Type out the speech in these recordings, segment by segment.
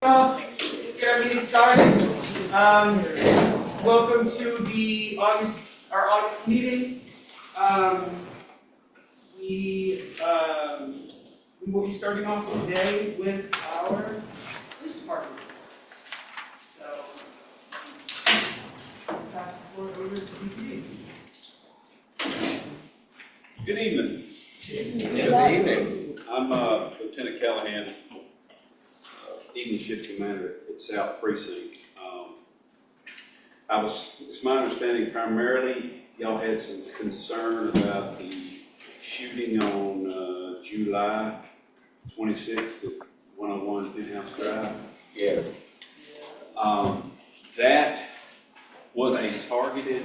Well, get our meeting started. Welcome to the our August meeting. We will be starting off today with our police department. So, pass the floor over to DPD. Good evening. Good evening. I'm Lieutenant Callahan, evening shift commander at South Precinct. It's my understanding primarily y'all had some concern about the shooting on July 26th at 101 Penthouse Drive. Yeah. That was a targeted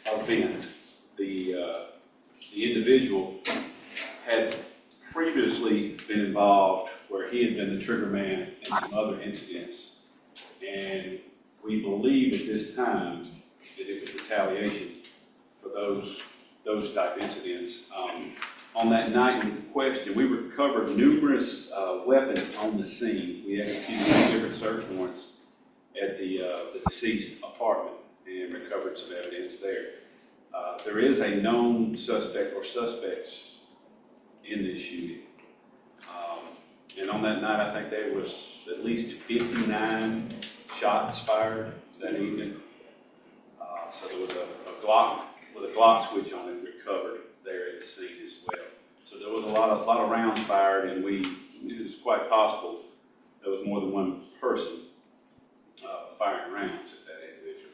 event. The individual had previously been involved where he had been the trigger man in some other incidents, and we believe at this time that it was retaliation for those type incidents. On that night in question, we recovered numerous weapons on the scene. We executed different search warrants at the deceased apartment and recovered some evidence there. There is a known suspect or suspects in this shooting. And on that night, I think there was at least 59 shots fired that evening. So there was a Glock switch on it recovered there at the scene as well. So there was a lot of rounds fired, and it was quite possible there was more than one person firing rounds at that individual.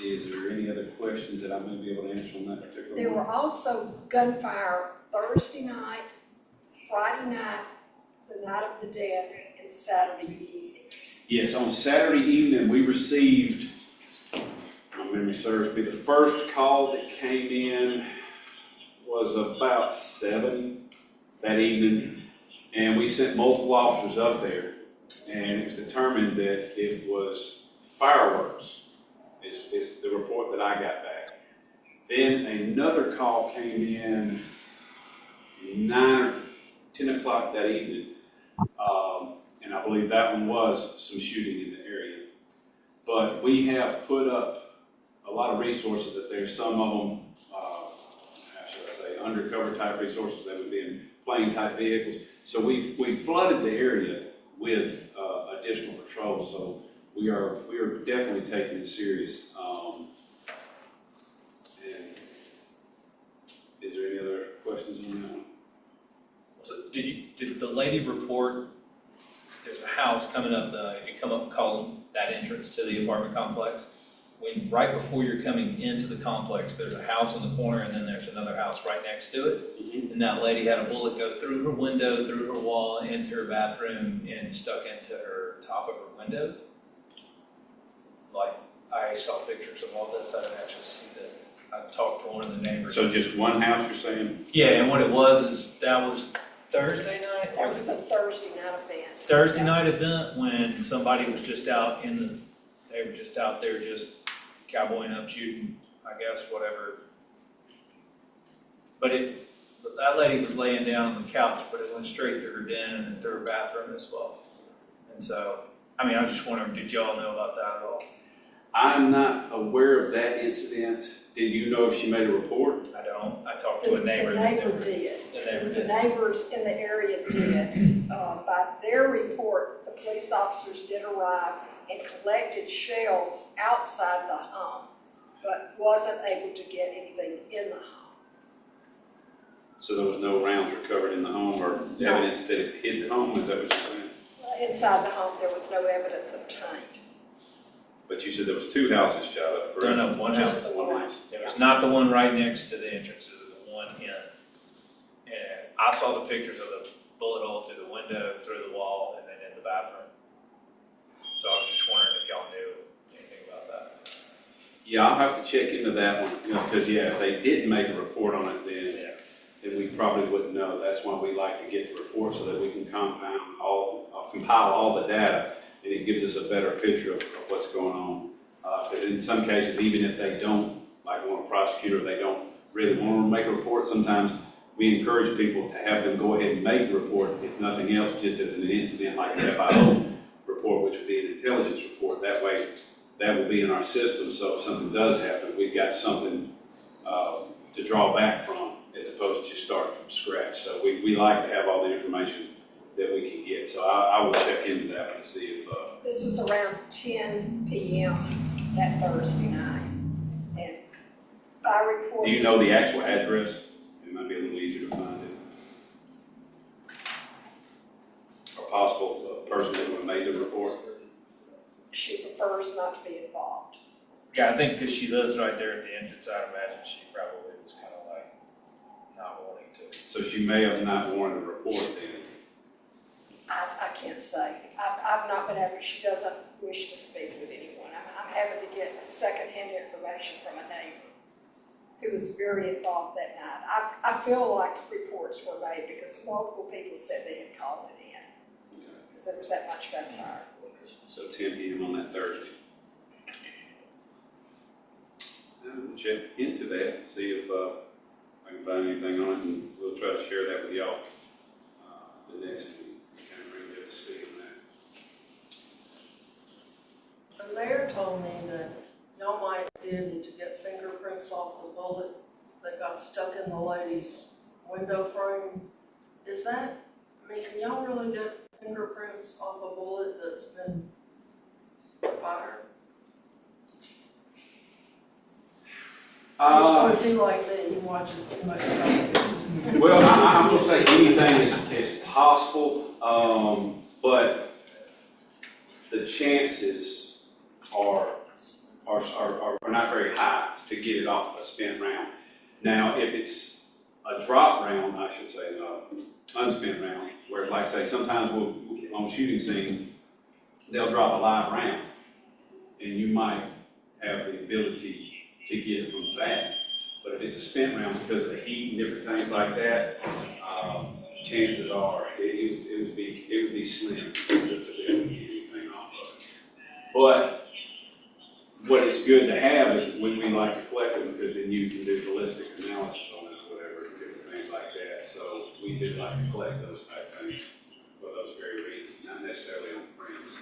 Is there any other questions that I may be able to answer on that particular one? There were also gunfire Thursday night, Friday night, the night of the death, and Saturday evening. Yes, on Saturday evening, we received, my memory serves me, the first call that came in was about 7 that evening, and we sent multiple officers up there, and it was determined that it was fireworks, is the report that I got back. Then another call came in 9 or 10 o'clock that evening, and I believe that one was some shooting in the area. But we have put up a lot of resources up there. Some of them, how should I say, undercover type resources that would be in plane type vehicles. So we've flooded the area with additional patrols. So we are definitely taking it serious. And is there any other questions on that one? So did the lady report there's a house coming up if you come up Column, that entrance to the apartment complex, when right before you're coming into the complex, there's a house on the corner and then there's another house right next to it. Mm-hmm. And that lady had a bullet go through her window, through her wall, into her bathroom, and stuck into her top of her window. Like, I saw pictures of all this. I didn't actually see that. I talked to one of the neighbors. So just one house, you're saying? Yeah, and what it was is that was Thursday night? That was the Thursday night event. Thursday night event when somebody was just out they were just out there just cowboying up, shooting, I guess, whatever. But that lady was laying down on the couch, but it went straight through her den and then through her bathroom as well. And so, I mean, I was just wondering, did y'all know about that at all? I'm not aware of that incident. Did you know if she made a report? I don't. I talked to a neighbor. The neighbor did. The neighbors in the area did. By their report, the police officers did arrive and collected shells outside the home, but wasn't able to get anything in the home. So there was no rounds recovered in the home or evidence that it hit the home? Is that what you're saying? Inside the home, there was no evidence obtained. But you said there was 2 houses shot up, correct? No, one Just house. the one. It was not the one right next to the entrance, it was the one in. And I saw the pictures of the bullet hole through the window, through the wall, and then in the bathroom. So I was just wondering if y'all knew anything about that. Yeah, I'll have to check into that one, because if they didn't make a report on it then we probably wouldn't know. That's why we like to get the report so that we can compile all the data, and it gives us a better picture of what's going on. Because in some cases, even if they don't want to prosecute or they don't really want to make a report, sometimes we encourage people to have them go ahead and make the report, if nothing else, just as an incident like an FIO report, which would be an intelligence report. That way, that will be in our system, so if something does happen, we've got something to draw back from, as opposed to just start from scratch. So we like to have all the information that we can get. So I will check into that one and see if. This was around 10 p.m. that Thursday night. And by report. Do you know the actual address? It might be a little easier to find it. Or possible person that would have made the report. She prefers not to be involved. Yeah, I think because she lives right there at the entrance, I'd imagine she probably was kind of like not wanting to. So she may have not wanted to report then. I can't say. I've not been able, she doesn't wish to speak with anyone. I'm having to get secondhand information from a neighbor who was very involved that night. I feel like reports were made because multiple people said they had called it in. Because there was that much gunfire. So 10 p.m. on that Thursday. And we'll check into that and see if I can find anything on it, and we'll try to share that with y'all the next meeting. Kind of bring you up to speed on that. The mayor told me that y'all might be able to get fingerprints off the bullet that got stuck in the lady's window frame. Is that, I mean, can y'all really get fingerprints off a bullet that's been fired? Or is he like that, he watches too much television? Well, I'm gonna say anything is possible, but the chances are not very high to get it off a spent round. Now, if it's a drop round, I should say, unspent round, where, like I say, sometimes we'll on shooting scenes, they'll drop a live round, and you might have the ability to get it from that. But if it's a spent round because of the heat and different things like that, chances are it would be slim just to be able to get anything off of it. But what is good to have is when we like to collect them, because then you can do ballistic analysis on it or whatever, different things like that. So we do like to collect those type things for those very reasons, not necessarily on prints.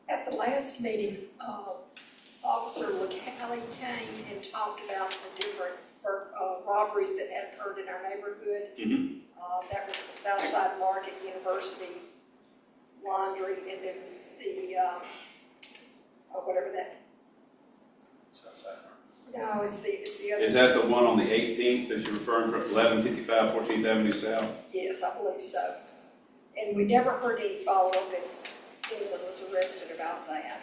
At the last meeting, Officer LaCallie came and talked about the different robberies that had occurred in our neighborhood. Mm-hmm. That was the Southside Market, University, Laundry, and then the, whatever that, Southside. no, it's the other. Is that the one on the 18th that you're referring to, 1155 14th Avenue South? Yes, I believe so. And we never heard any follow-up if anyone was arrested about that.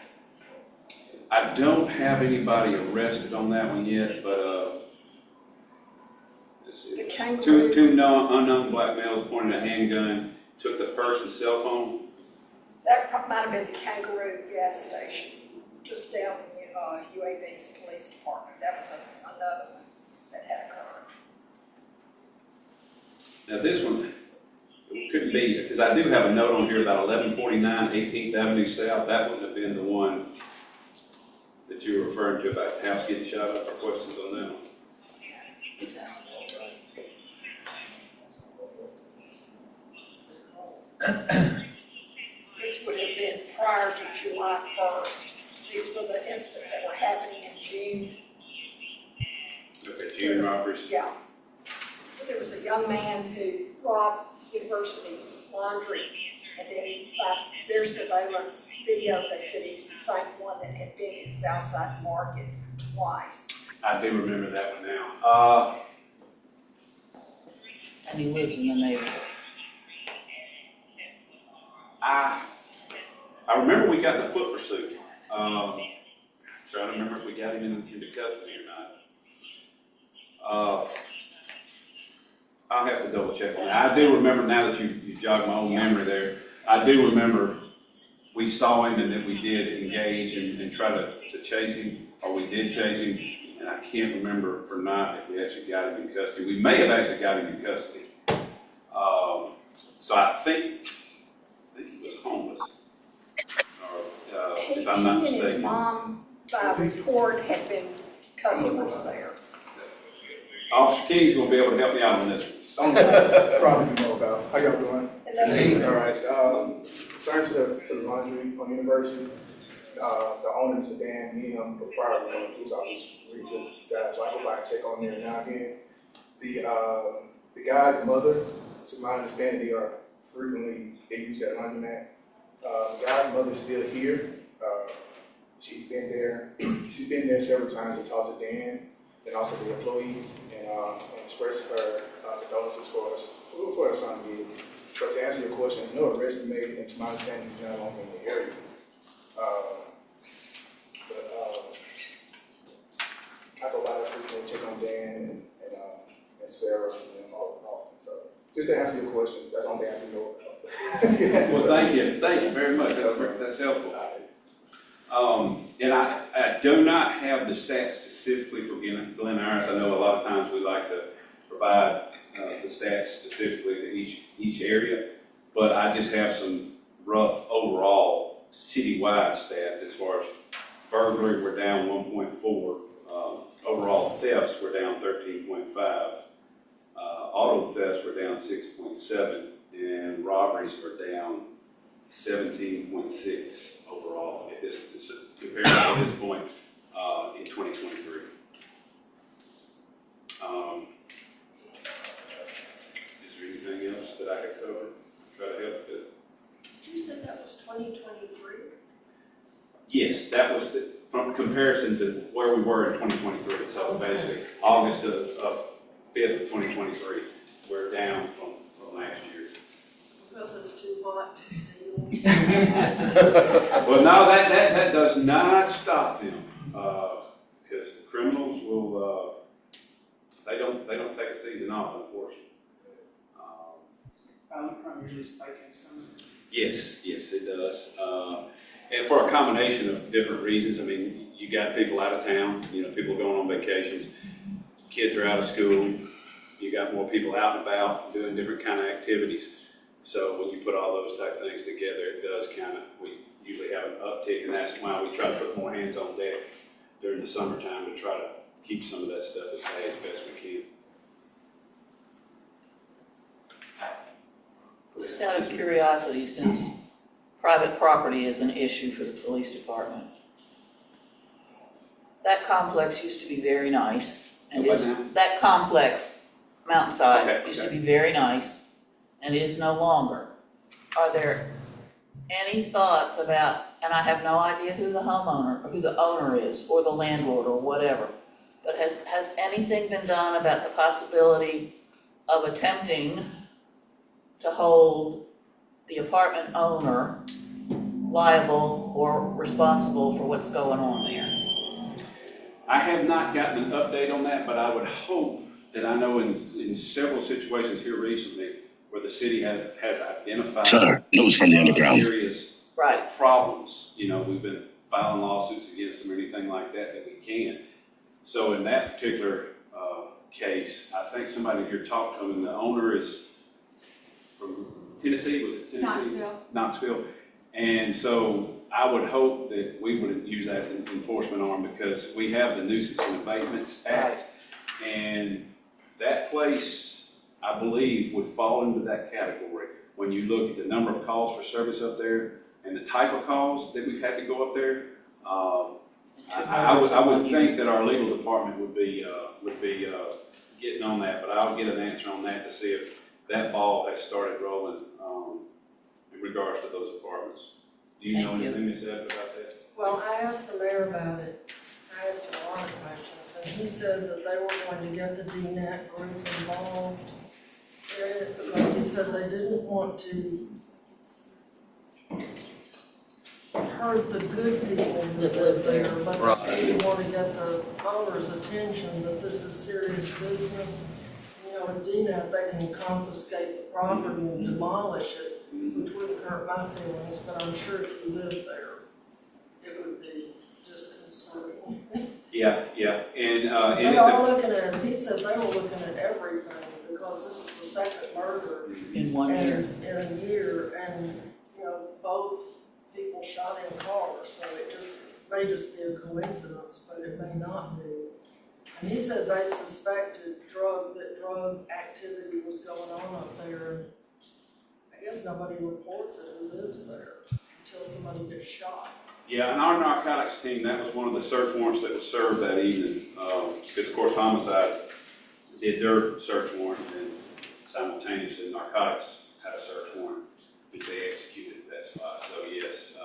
I don't have anybody arrested on that one yet, but let's see. The kangaroo. Two unknown black males pointed a handgun, took the person's cell phone. That might have been the Kangaroo gas station, just down from the UAB's police department. That was another one that had occurred. Now this one, it couldn't be, because I do have a note on here about 1149 18th Avenue South. That wouldn't have been the one that you were referring to about the house getting shot up, or questions on that one? This would have been prior to July 1st. These were the incidents that were happening in June. Okay, June robberies. Yeah. There was a young man who robbed University Laundry, and then by their surveillance video, they said he was the same one that had been in Southside Market twice. I do remember that one now. And he lives in the neighborhood. I remember we got in a foot pursuit. Trying to remember if we got him into custody or not. I'll have to double check on that. I do remember, now that you jogged my own memory there, I do remember we saw him and that we did engage and try to chase him, or we did chase him, and I can't remember for not if we actually got him in custody. We may have actually got him in custody. So I think he was homeless, or if I'm not He and his mistaken. mom, by report, had been customers there. Officer King's gonna be able to help me out on this one. Something probably know about. How y'all doing? Hello. All right, concern to the laundry on University. The owner, Mr. Dan, me and him, before I was on police officer, really good guy, so I go by and check on there now and again. The guy's mother, to my understanding, they are frequently, they use that laundromat. The guy's mother's still here. She's been there several times to talk to Dan and also the employees and express her condolences for her son being. But to answer your question, there's no arrest made, and to my understanding, he's no longer in the area. I go by there frequently, check on Dan and Sarah and all. So just to answer your question, that's the only thing I can know about. Well, thank you very much, that's helpful. And I do not have the stats specifically for Glen Iris. I know a lot of times we like to provide the stats specifically to each area, but I just have some rough overall citywide stats as far as burglary, we're down 1.4. Overall thefts, we're down 13.5. Auto thefts, we're down 6.7. And robberies, we're down 17.6 overall at this compared to this point in 2023. Is there anything else that I could cover? Try to help with? Did you say that was 2023? Yes, that was from comparison to where we were in 2023. So basically, August of 5th of 2023, we're down from last year. Because it's too hot to steal. Well, no, that does not stop them, because the criminals will, they don't take a season off, unfortunately. Violent crime usually spike in summer. Yes, it does. And for a combination of different reasons. I mean, you got people out of town, people going on vacations, kids are out of school, you got more people out and about doing different kind of activities. So when you put all those type things together, it does we usually have an uptick, and that's why we try to put more hands on deck during the summertime to try to keep some of that stuff at bay as best we can. Just out of curiosity, since private property is an issue for the police department, that complex used to be very nice, and that complex, Mountainside, used to be very nice, and is no longer. Are there any thoughts about, and I have no idea who the homeowner, or who the owner is, or the landlord, or whatever, but has anything been done about the possibility of attempting to hold the apartment owner liable or responsible for what's going on there? I have not gotten an update on that, but I would hope that I know in several situations here recently where the city has identified news from the underground. Serious problems. We've been filing lawsuits against them or anything like that we can. So in that particular case, I think somebody here talked to them, and the owner is from Tennessee, was it Tennessee? Knoxville. And so I would hope that we would use that enforcement arm, because we have the Nuisance and Abatements Act, and that place, I believe, would fall into that category. When you look at the number of calls for service up there and the type of calls that we've had to go up there, I would think that our legal department would be getting on that, but I'll get an answer on that to see if that ball has started rolling in regards to those apartments. Do you know anything that's said about that? Well, I asked the mayor about it. I asked him a lot of questions, and he said that they were going to get the DNAT group involved in it, because he said they didn't want to hurt the good people that live there, but they didn't want to get the owner's attention that this is serious business. With DNAT, they can confiscate the property and demolish it, which wouldn't hurt my feelings, but I'm sure if you lived there, it would be disconcerting. Yeah, and They are looking at, he said they were looking at everything, because this is the second murder In 1 year. in a year, and, both people shot in cars, so it may just be a coincidence, but it may not be. And he said they suspected drug activity was going on up there. I guess nobody reports it who lives there until somebody gets shot. Yeah, and our narcotics team, that was one of the search warrants that was served that evening. Because of course homicide did their search warrant, and simultaneously narcotics had a search warrant that they executed at that spot. So yes,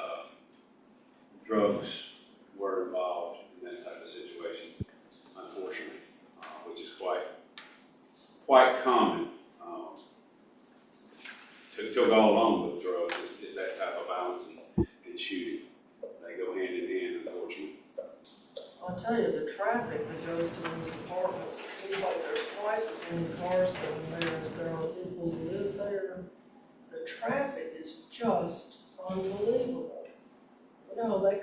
drugs were involved in that type of situation, unfortunately, which is quite common. To go along with drugs is that type of violence and shooting. They go hand in hand, unfortunately. I'll tell you, the traffic that goes to those apartments, it seems like there's twice as many cars going there as there are people who live there. The traffic is just unbelievable. You know, they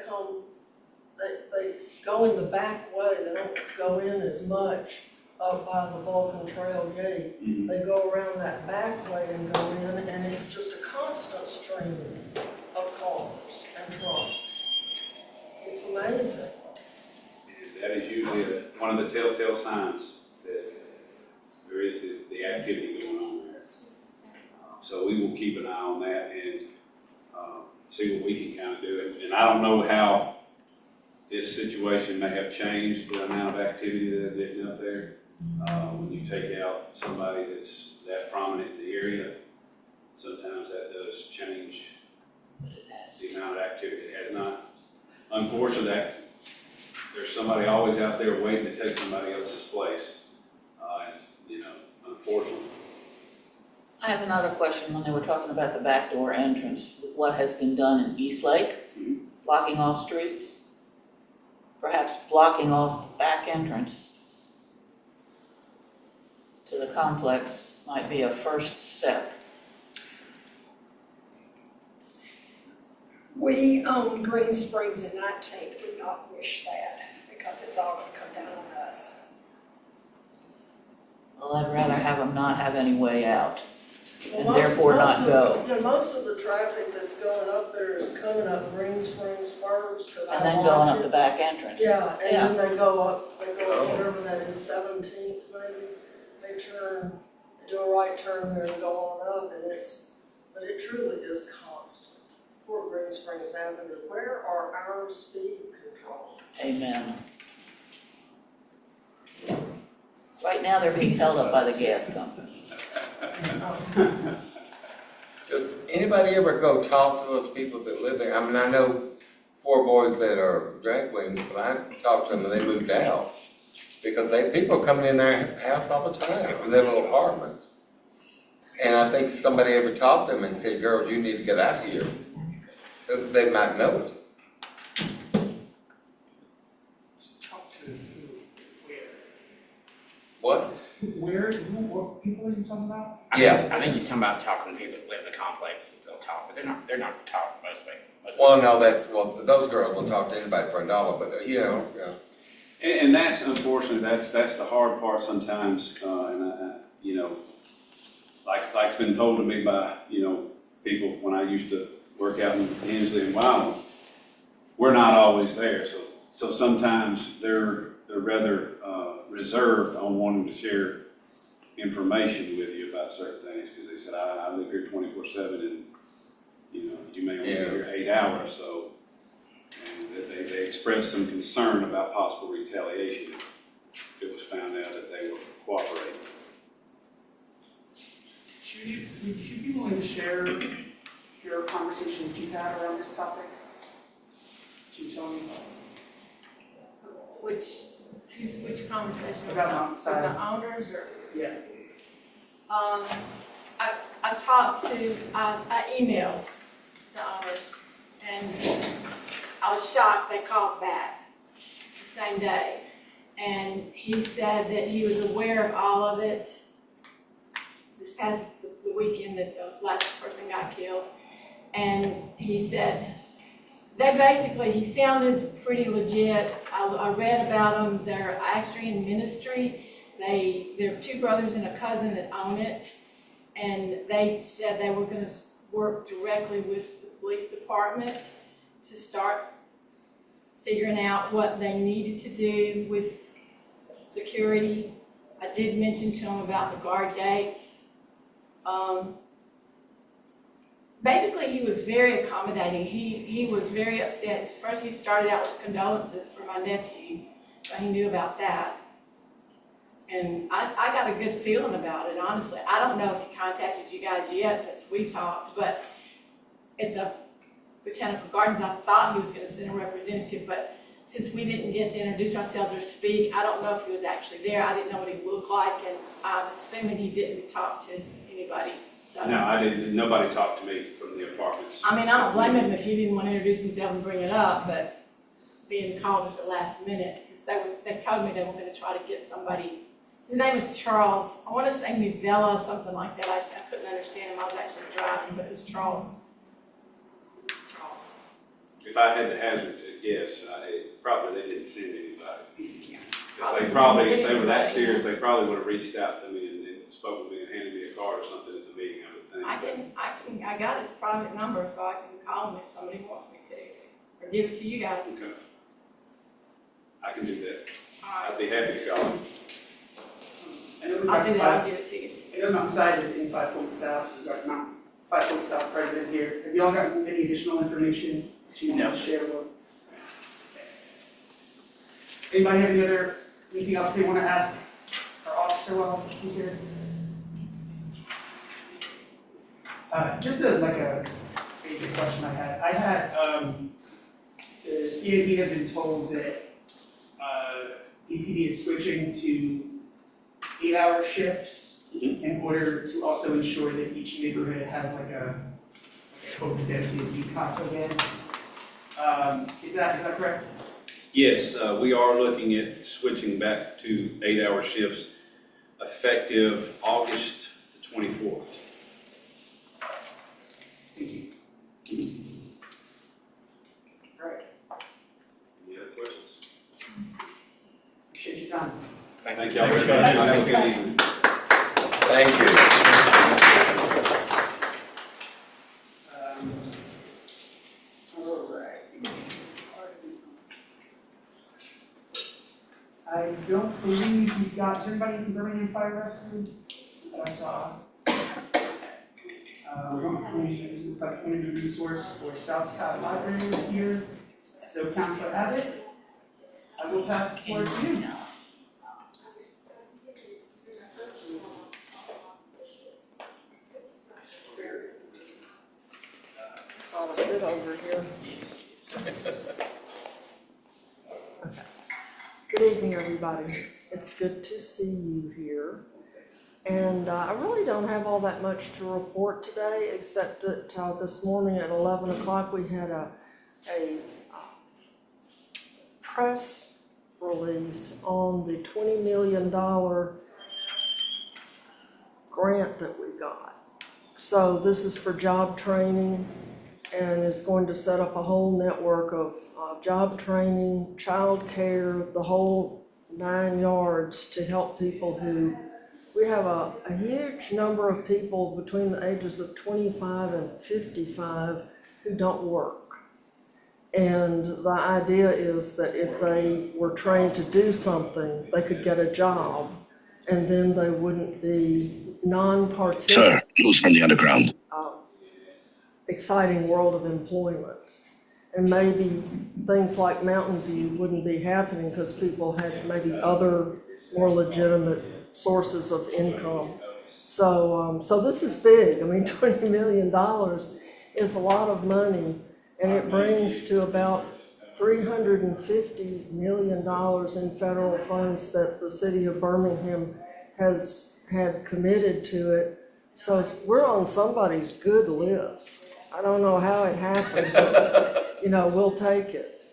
go in the back way, they don't go in as much up by the Vulcan Trail gate. Mm-hmm. They go around that back way and go in, and it's just a constant stream of cars and trucks. It's amazing. And that is usually one of the telltale signs that there is the activity going on there. So we will keep an eye on that and see what we can kind of do. And I don't know how this situation may have changed the amount of activity that they're getting up there. When you take out somebody that's that prominent in the area, sometimes that does change the amount of activity. It has not. Unfortunately, there's somebody always out there waiting to take somebody else's place. And, unfortunately. I have another question. When they were talking about the backdoor entrance, with what has been done in Eastlake, blocking off streets, perhaps blocking off back entrance to the complex might be a first step. We own Green Springs and 19th, would not wish that, because it's all gonna come down on us. Well, I'd rather have them not have any way out, and Well, therefore not go. Yeah, most of the traffic that's going up there is coming up Green Springs first, because I And then watch going up it. the back entrance. Yeah, and then they go up whatever that is, 17th maybe. They do a right turn there and go on up, and but it truly is constant. Poor Green Springs Avenue, where are our speed controls? Amen. Right now, they're being held up by the gas company. Does anybody ever go talk to those people that live there? I mean, I know 4 boys that are drag queens, but I talked to them and they moved out. Because people are coming in their house all the time, from their little apartments. And I think somebody ever talked to them and said, girls, you need to get out of here. They might know it. Talk to who, What? what people are you talking about? Yeah. I think he's talking about talking to people that live in the complex. They'll talk, but they're not talking mostly. Well, no, those girls will talk to anybody for $1, but yeah. And that's unfortunately, that's the hard part sometimes, like it's been told to me by, people when I used to work out in Hensley and Wyoming, we're not always there. So sometimes they're rather reserved on wanting to share information with you about certain things, because they said, I live here 24/7 and, you may only be here 8 hours, so. And they expressed some concern about possible retaliation if it was found out that they were cooperating. Would you be willing to share your conversations you've had around this topic? Can you tell me Which conversation? about outside? With the owners or? Yeah. I talked to, I emailed the owners and I was shocked they called back the same day. And he said that he was aware of all of it this past the weekend that the last person got killed. And he said, he sounded pretty legit. I read about them. They're actually in ministry. They're 2 brothers and a cousin that own it. And they said they were going to work directly with the police department to start figuring out what they needed to do with security. I did mention to him about the guard gates. Basically, he was very accommodating. He was very upset. First, he started out with condolences for my nephew, but he knew about that. And I got a good feeling about it, honestly. I don't know if he contacted you guys yet since we talked, but at the Botanical Gardens, I thought he was gonna send a representative, but since we didn't get to introduce ourselves or speak, I don't know if he was actually there. I didn't know what he looked like, and I'm assuming he didn't talk to anybody, so. No, I didn't, nobody talked to me from the apartments. I mean, I don't blame him if he didn't want to introduce himself and bring it up, but being called at the last minute, because they told me they were gonna try to get somebody. His name is Charles, I wanna say Nivella, something like that. I couldn't understand him, I was actually driving, but it was Charles. If I had to hazard a guess, probably they didn't send anybody. Because they probably, if they were that serious, they probably would have reached out to me and spoken to me and handed me a card or something at the meeting, I would think. I got his private number, so I can call him if somebody wants me to, or give it to you guys. Okay. I can do that. All I'd be happy to call him. I know right, I'll do that, I'll give it to you. I know Mountainside is in 5 Points South, we've got Mount 5 Points South president here. Have y'all got any additional information that you want to share with? Anybody have anything else they want to ask our officer while he's here? Just a basic question I had. The CAB had been told that BPD is switching to 8-hour shifts in order to also ensure that each neighborhood has like a dedicated decon again. Is that correct? Yes, we are looking at switching back to 8-hour shifts effective August the 24th. Thank you. All right, Any other questions? appreciate your time. Thank y'all very much. Have a good evening. Thank you. All right. I don't believe we've got, is anybody from Birmingham Fire Rescue that I saw? We've got community resource for Southside Library is here. So Councilor Abbott, I will pass the floor to you. So I'll sit over here. Good evening, everybody. It's good to see you here. And I really don't have all that much to report today, except that this morning at 11 o'clock we had a press release on the $20 million grant that we got. So this is for job training, and it's going to set up a whole network of job training, child care, the whole 9 yards to help people who, we have a huge number of people between the ages of 25 and 55 who don't work. And the idea is that if they were trained to do something, they could get a job, and then they wouldn't be non-participant. Sir, news from the underground. Exciting world of employment. And maybe things like Mountain View wouldn't be happening because people had maybe other more legitimate sources of income. So this is big. I mean, $20 million is a lot of money, and it brings to about $350 million in federal funds that the city of Birmingham has had committed to it. So we're on somebody's good list. I don't know how it happened, but, we'll take it.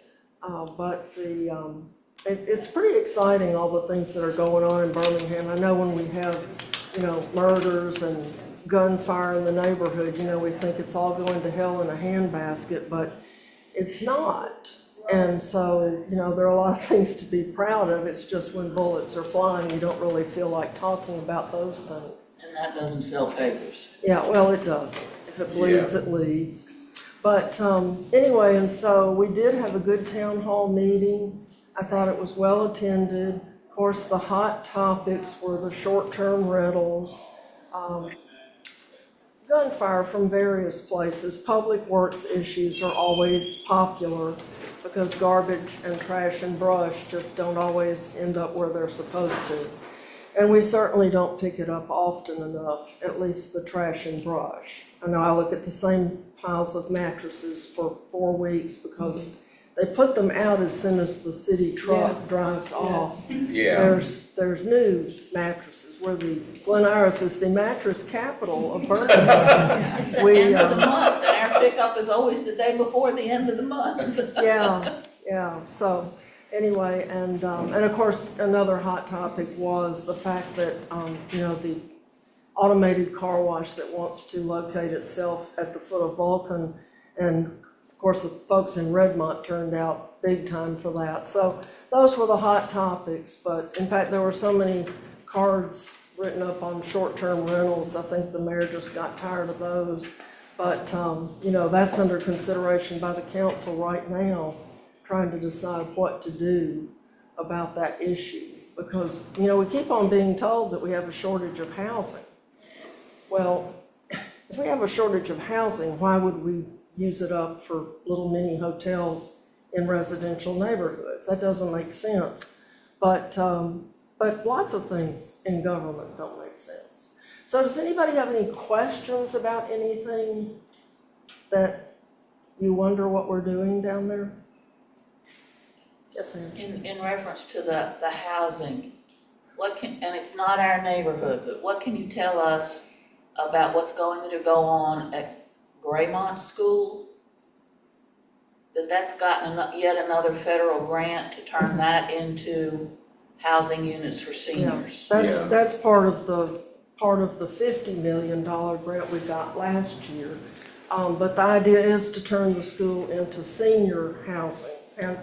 It's pretty exciting, all the things that are going on in Birmingham. I know when we have, murders and gunfire in the neighborhood, we think it's all going to hell in a handbasket, but it's not. And so, there are a lot of things to be proud of. It's just when bullets are flying, you don't really feel like talking about those things. And that doesn't sell papers. Yeah, well, it doesn't. If it bleeds, it leads. But anyway, and so we did have a good town hall meeting. I thought it was well attended. Of course, the hot topics were the short-term rentals, gunfire from various places. Public works issues are always popular because garbage and trash and brush just don't always end up where they're supposed to. And we certainly don't pick it up often enough, at least the trash and brush. I know I look at the same piles of mattresses for 4 weeks because they put them out as soon as the city truck drives off. Yeah. There's new mattresses where the Glen Iris is the mattress capital of Berkeley. It's the end of the month, and our pickup is always the day before the end of the month. Yeah, so anyway, and of course, another hot topic was the fact that, the automated car wash that wants to locate itself at the foot of Vulcan, and of course, the folks in Redmont turned out big time for that. So those were the hot topics, but in fact, there were so many cards written up on short-term rentals, I think the mayor just got tired of those. But, that's under consideration by the council right now, trying to decide what to do about that issue. Because, we keep on being told that we have a shortage of housing. Well, if we have a shortage of housing, why would we use it up for little mini hotels in residential neighborhoods? That doesn't make sense. But lots of things in government don't make sense. So does anybody have any questions about anything that you wonder what we're doing down there? Yes, ma'am. In reference to the housing, and it's not our neighborhood, but what can you tell us about what's going to go on at Graymont School? That's gotten yet another federal grant to turn that into housing units for seniors. That's part of the $50 million grant we got last year. But the idea is to turn the school into senior housing and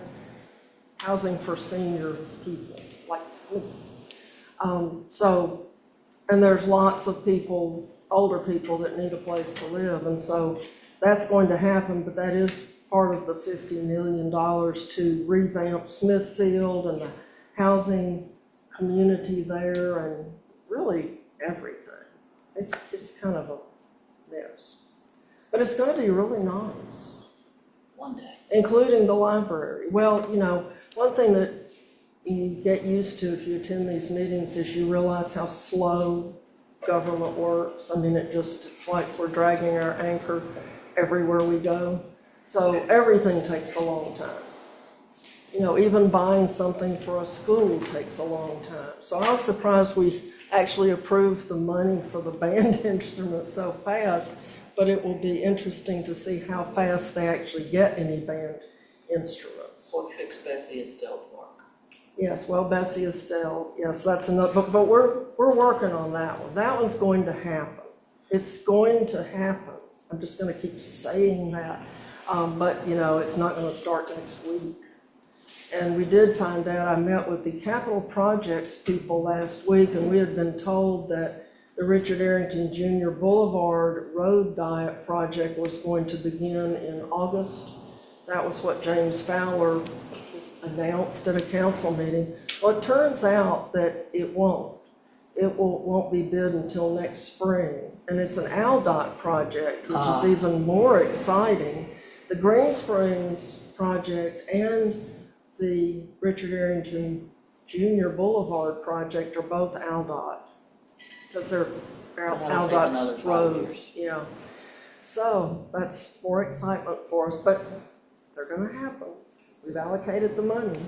housing for senior people like me. And there's lots of people, older people that need a place to live. And so that's going to happen, but that is part of the $50 million to revamp Smithfield and the housing community there and really everything. It's kind of a mess. But it's going to be really nice. One day. Including the library. Well, one thing that you get used to if you attend these meetings is you realize how slow government works. I mean, it's like we're dragging our anchor everywhere we go. So everything takes a long time. Even buying something for a school takes a long time. So I was surprised we actually approved the money for the band instruments so fast, but it will be interesting to see how fast they actually get any band instruments. Or fix Bessie Estelle Park. Yes, well, Bessie Estelle, yes, that's another, but we're working on that one. That one's going to happen. It's going to happen. I'm just going to keep saying that. But, it's not going to start next week. And we did find out, I met with the capital projects people last week, and we had been told that the Richard Arrington Jr. Boulevard Road Diet project was going to begin in August. That was what James Fowler announced at a council meeting. Well, it turns out that it won't. It won't be bid until next spring. And it's an ALDOT project, which is even more exciting. The Green Springs project and the Richard Arrington Jr. Boulevard project are both ALDOT, because they're ALDOT's roads. Yeah. So that's more excitement for us, but they're going to happen. We've allocated the money.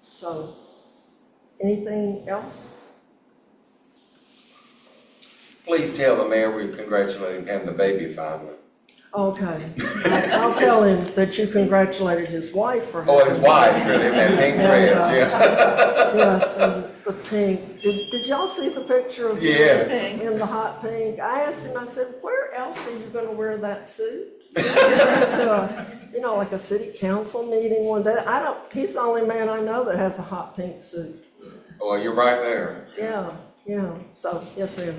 So, anything else? Please tell the mayor we congratulate him having the baby finally. Okay. I'll tell him that you congratulated his wife for having. Oh, his wife, really, in that pink dress, yeah. Yes, and the pink. Did y'all see the picture of him in the hot pink? I asked him, I said, where else are you going to wear that suit? To like a city council meeting one day. He's the only man I know that has a hot pink suit. Well, you're right there. Yeah. So, yes, ma'am.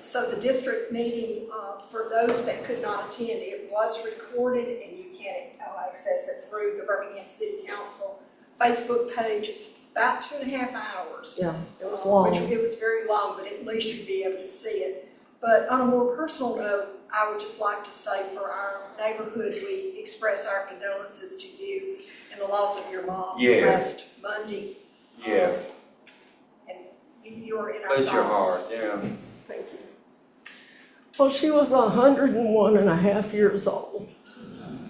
So the district meeting, for those that could not attend, it was recorded and you can access it through the Birmingham City Council Facebook page. It's about 2.5 hours. Yeah, it was long. Which, it was very long, but at least you'd be able to see it. But on a more personal note, I would just like to say for our neighborhood, we express our condolences to you and the loss of your mom Yes. last Monday. Yeah, And you were in our thoughts. bless your heart, yeah. Thank you. Well, she was 101 and a half years old.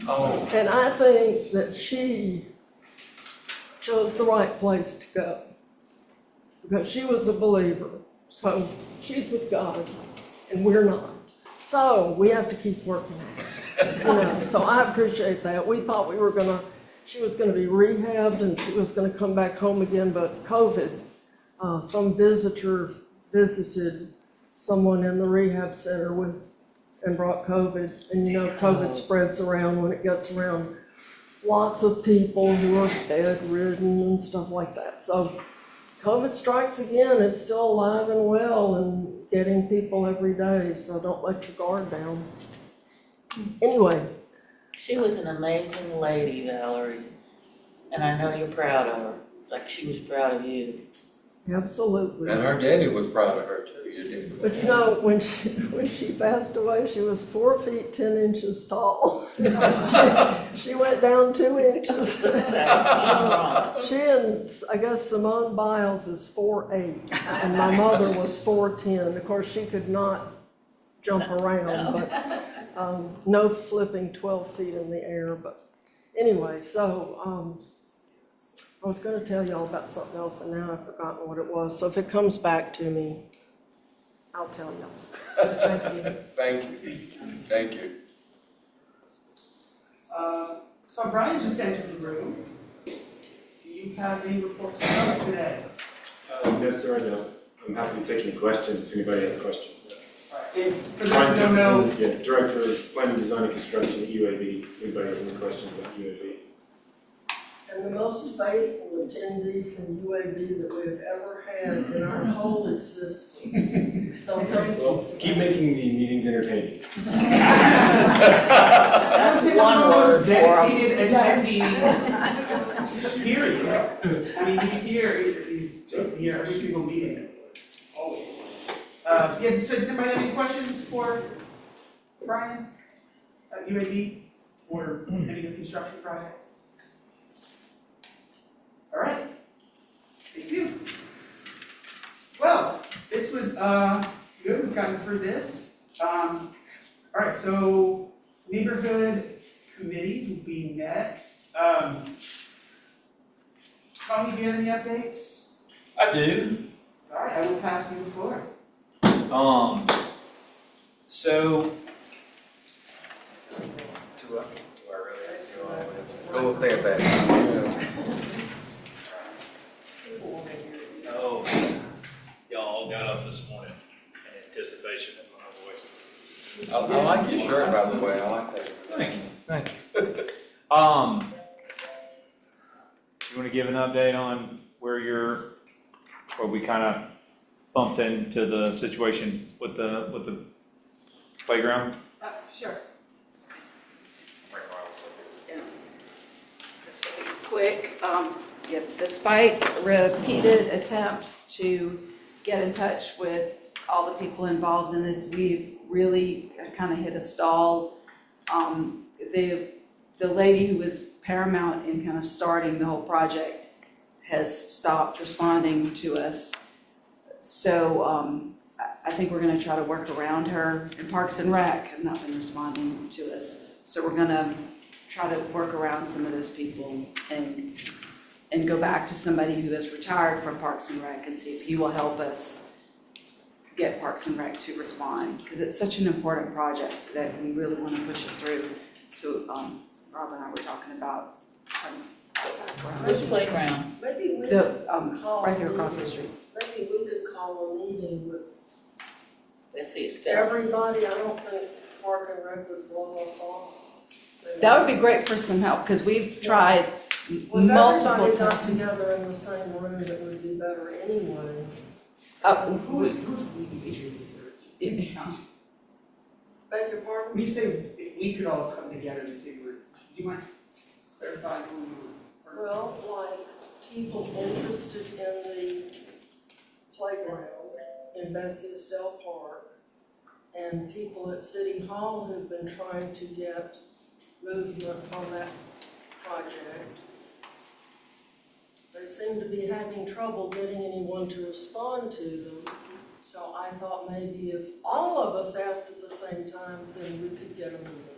Oh. And I think that she chose the right place to go. Because she was a believer. So she's with God and we're not. So we have to keep working at it. You know, so I appreciate that. We thought she was gonna be rehabbed and she was gonna come back home again, but COVID, some visitor visited someone in the rehab center and brought COVID. And you know, COVID spreads around when it gets around lots of people who are bedridden and stuff like that. So COVID strikes again, it's still alive and well and getting people every day, so don't let your guard down. Anyway. She was an amazing lady, Valerie, and I know you're proud of her, like she was proud of you. Absolutely. And her daddy was proud of her too, you didn't. But you know, when she passed away, she was 4 feet 10 inches tall. She went down 2 inches. She and I guess Simone Biles is 4'8", and my mother was 4'10". Of course, she could not jump around, but no flipping 12 feet in the air. But anyway, so I was going to tell y'all about something else, and now I've forgotten what it was. So if it comes back to me, I'll tell y'all. Thank you. Thank you, thank you. So Brian just entered the room. Do you have any reports to us today? No, sir, I don't. I'm happy to take any questions if anybody has questions. All right. And for those who don't know, Yeah, Director of Planning, Design, and Construction at UAB. Anybody has any questions about UAB? And the most faithful attendee from UAB that we've ever had in our whole existence. So thank you. Well, keep making the meetings entertaining. that's one one of the word most for him. dedicated attendees, period. I mean, he's just here every single meeting, always. Yes, so does anybody have any questions for Brian at UAB or any of the construction projects? All right, thank you. Well, this was good, we've gotten through this. All right, so neighborhood committees will be next. Tommy, do you have any updates? I do. All right, I will pass you the floor. So. Do I really have to go all the way? Go with that, yeah. Oh, y'all got up this morning in anticipation of my voice. I like your shirt, by the way, I like that. Thank you. You want to give an update on where we kind of bumped into the situation with the playground? Sure. Yeah. This will be quick. Despite repeated attempts to get in touch with all the people involved in this, we've really kind of hit a stall. The lady who was paramount in kind of starting the whole project has stopped responding to us. So I think we're going to try to work around her. And Parks and Rec have not been responding to us. So we're going to try to work around some of those people and go back to somebody who has retired from Parks and Rec and see if he will help us get Parks and Rec to respond. Because it's such an important project that we really want to push it through. So Rob and I were talking about Which playground? Maybe we the, could call. right here across the street. Maybe we could call a meeting with Let's see, Steph. everybody. I don't think Park and Rec would blow us off. That would be great for some help, because we've tried If multiple everybody got times. together in the same room, it would be better anyway. Who's we? Beg your pardon? When you say we could all come together to see, do you mind clarifying who you were? Well, like people interested in the playground in Bessie Estelle Park and people at City Hall who've been trying to get movement on that project. They seem to be having trouble getting anyone to respond to them. So I thought maybe if all of us asked at the same time, then we could get a meeting.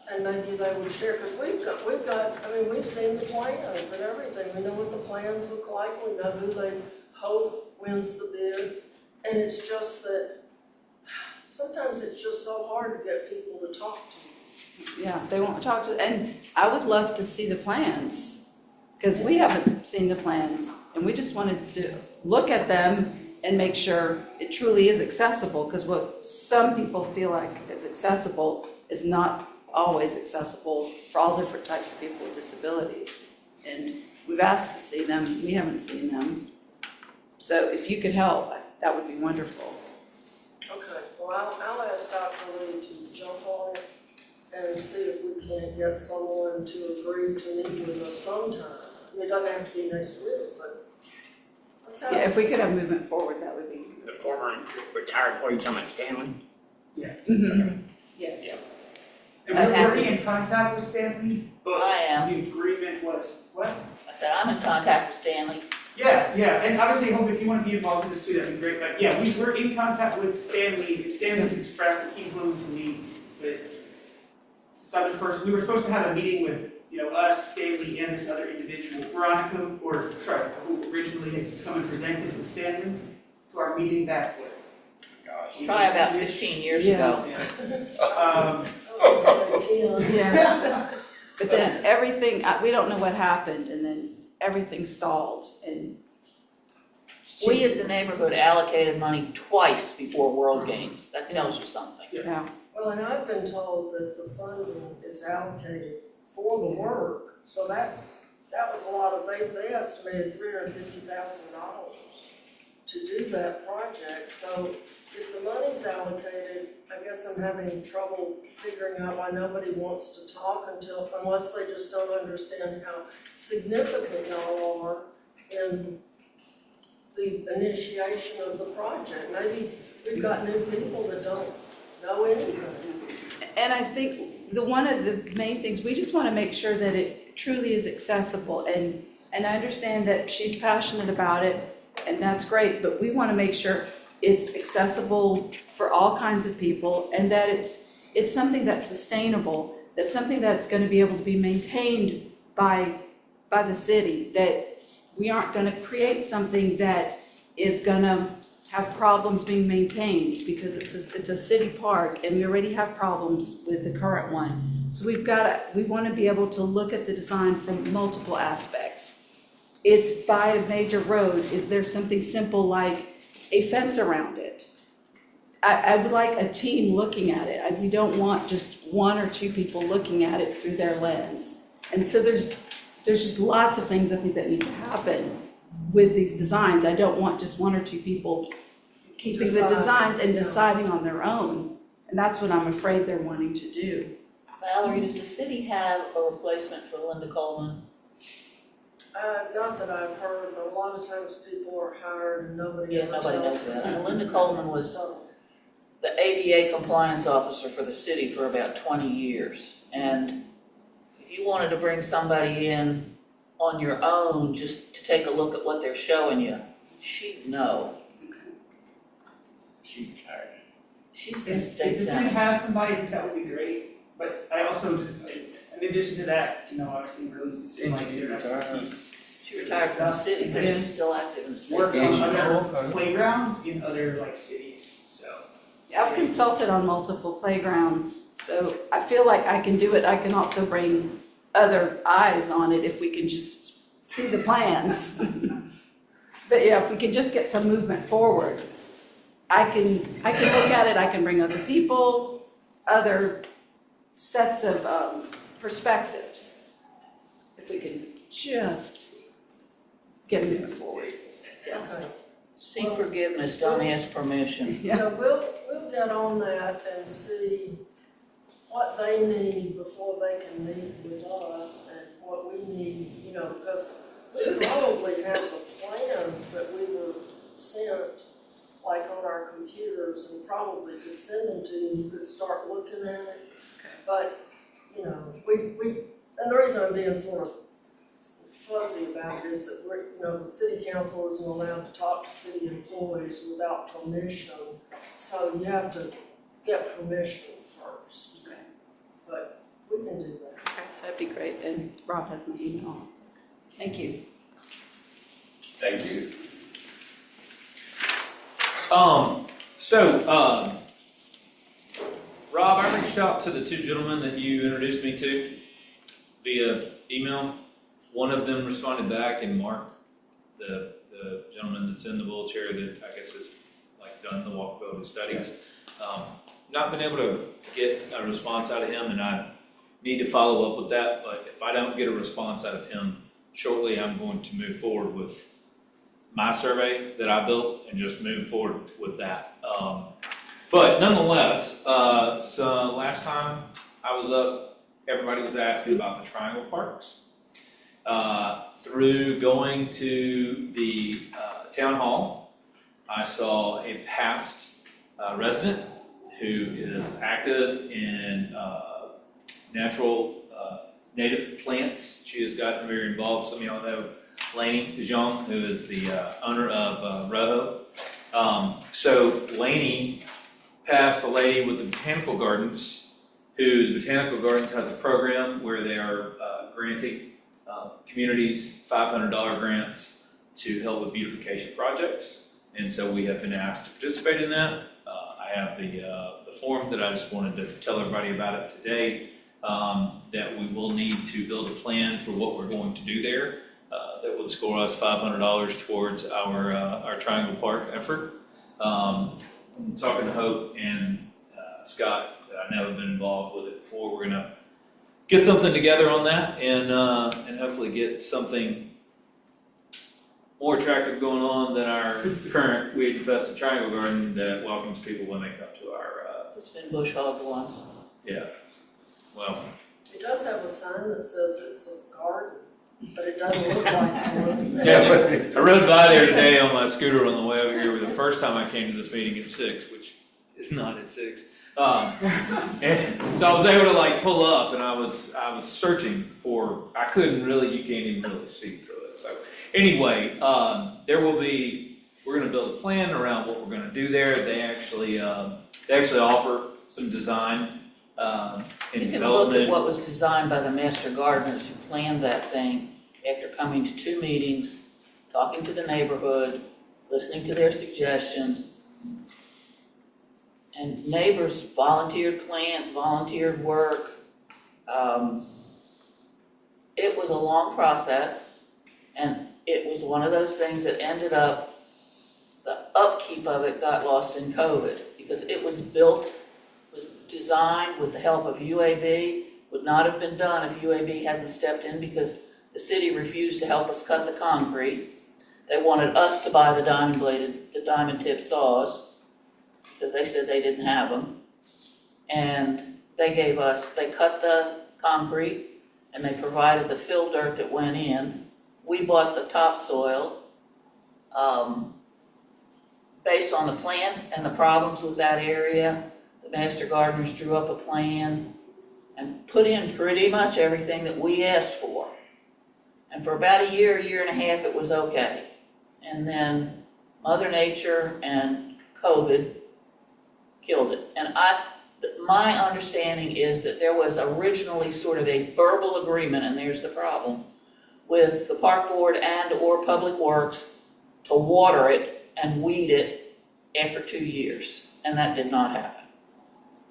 And maybe they would share, because we've seen the plans and everything. We know what the plans look like, we know who they hope wins the bid. And it's just that sometimes it's just so hard to get people to talk to you. Yeah, they won't talk to, and I would love to see the plans, because we haven't seen the plans, and we just wanted to look at them and make sure it truly is accessible, because what some people feel like is accessible is not always accessible for all different types of people with disabilities. And we've asked to see them, we haven't seen them. So if you could help, that would be wonderful. Okay, well, I'll ask Dr. Lee to jump on it and see if we can't get someone to agree to meet with us sometime. I mean, it doesn't have to be next week, but let's have. Yeah, if we could have movement forward, that would be. The former retired employee, talking about Stanley? Mm-hmm. Yeah. And we're already in contact with Stanley, but I am. the agreement was, what? I said, I'm in contact with Stanley. Yeah, and obviously, Hope, if you want to be involved in this too, that'd be great, but yeah, we're in contact with Stanley, and Stanley's expressed that he's willing to meet with this other person. We were supposed to have a meeting with, us, Stanley, and this other individual, Veronica, who originally had come and presented with Stanley, to our meeting that, Gosh. Probably about 15 years ago. Yes. But then everything, we don't know what happened, and then everything stalled, and. We as the neighborhood allocated money twice before World Games. That tells you something. Yeah. Well, and I've been told that the funding is allocated for the work, so that was a lot of, they estimated $350,000 to do that project, so if the money's allocated, I guess I'm having trouble figuring out why nobody wants to talk unless they just don't understand how significant y'all are in the initiation of the project. Maybe we've got new people that don't know anything. And I think one of the main things, we just want to make sure that it truly is accessible, and I understand that she's passionate about it, and that's great, but we want to make sure it's accessible for all kinds of people, and that it's something that's sustainable, that's something that's going to be able to be maintained by the city, that we aren't going to create something that is going to have problems being maintained, because it's a city park and we already have problems with the current one. So we want to be able to look at the design from multiple aspects. It's by a major road. Is there something simple like a fence around it? I would like a team looking at it. We don't want just one or two people looking at it through their lens. And so there's just lots of things I think that need to happen with these designs. I don't want just one or two people keeping the designs and deciding on their own. And that's what I'm afraid they're wanting to do. Valerie, does the city have a replacement for Linda Coleman? Not that I've heard, but a lot of times people are hired and nobody ever Nobody knows tells that. them. Linda Coleman was the ADA compliance officer for the city for about 20 years. And if you wanted to bring somebody in on your own just to take a look at what they're showing you, she'd know. She's retired. She's the If state the city senator. has somebody, that would be great, but I also, in addition to that, obviously release the city, like, their expertise. She retired from the city, but she's still active in the state. Work on Yeah. other playgrounds in other, cities, so. I've consulted on multiple playgrounds, so I feel like I can do it. I can also bring other eyes on it if we can just see the plans. But yeah, if we can just get some movement forward, I can look at it, I can bring other people, other sets of perspectives. If we can just get moving forward. Okay. Seek forgiveness, don't ask permission. Yeah, we'll get on that and see what they need before they can meet with us and what we need, because We probably have the plans that we were sent, like on our computers, and probably could send them to you, you could start looking at it. But, you know, and the reason I'm being sort of fuzzy about it is that the city council isn't allowed to talk to city employees without permission, so you have to get permission first. Okay. But we can do that. Okay, that'd be great, and Rob has my email. Thank you. Thank you. Rob, I reached out to the two gentlemen that you introduced me to via email. One of them responded back, and Mark, the gentleman that's in the wheelchair that I guess has like done the walkability studies. Not been able to get a response out of him, and I need to follow up with that, but if I don't get a response out of him shortly, I'm going to move forward with my survey that I built and just move forward with that. But nonetheless, so last time I was up, everybody was asking about the triangle parks. Through going to the town hall, I saw a past resident who is active in natural native plants. She has gotten very involved. Some of y'all know Lainey DeJong, who is the owner of Rojo. So Lainey passed the lady with the botanical gardens, who the botanical gardens has a program where they are granting communities $500 grants to help with beautification projects. And so we have been asked to participate in that. I have the form that I just wanted to tell everybody about it today, that we will need to build a plan for what we're going to do there. That would score us $500 towards our Triangle Park effort. I'm talking to Hope and Scott, that I know have been involved with it before. We're gonna get something together on that and hopefully get something more attractive going on than our current weed infested triangle garden that welcomes people when they come to our. It's been bush hogged once. Yeah. Well. It does have a sign that says it's a garden, but it doesn't look like one. Yeah, I rode by there today on my scooter on the way over here. The first time I came to this meeting at 6, which is not at 6. And so I was able to like pull up, and I was searching for. I couldn't really. You can't even really see through it. So anyway, we're going to build a plan around what we're going to do there. They actually offer some design and You can development. look at what was designed by the master gardeners who planned that thing after coming to 2 meetings, talking to the neighborhood, listening to their suggestions. And neighbors volunteered plants, volunteered work. It was a long process, and it was one of those things that ended up, the upkeep of it got lost in COVID, because it was built, was designed with the help of UAB, would not have been done if UAB hadn't stepped in, because the city refused to help us cut the concrete. They wanted us to buy the diamond tip saws, because they said they didn't have them. And they cut the concrete, and they provided the fill dirt that went in. We bought the topsoil. Based on the plants and the problems with that area, the master gardeners drew up a plan and put in pretty much everything that we asked for. And for about a year and a half, it was okay. And then Mother Nature and COVID killed it. And my understanding is that there was originally sort of a verbal agreement, and there's the problem, with the park board and or public works to water it and weed it after 2 years, and that did not happen.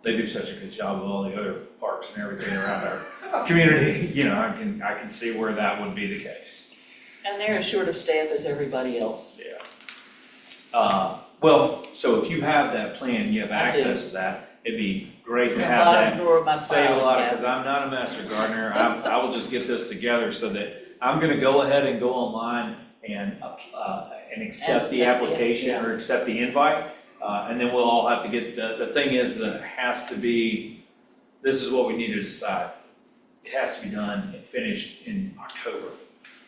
They do such a good job with all the other parks and everything around our community. You know, I can see where that would be the case. And they're as short of staff as everybody else. Yeah. Well, so if you have that plan, you have access to that, it'd be great to have Bottom drawer of my that. Save a filing lot, cabinet. because I'm not a master gardener. I will just get this together so that I'm gonna go ahead and go online and accept the application or accept the invite. And then we'll all have to get, the thing is that it has to be, this is what we need to decide. It has to be done and finished in October.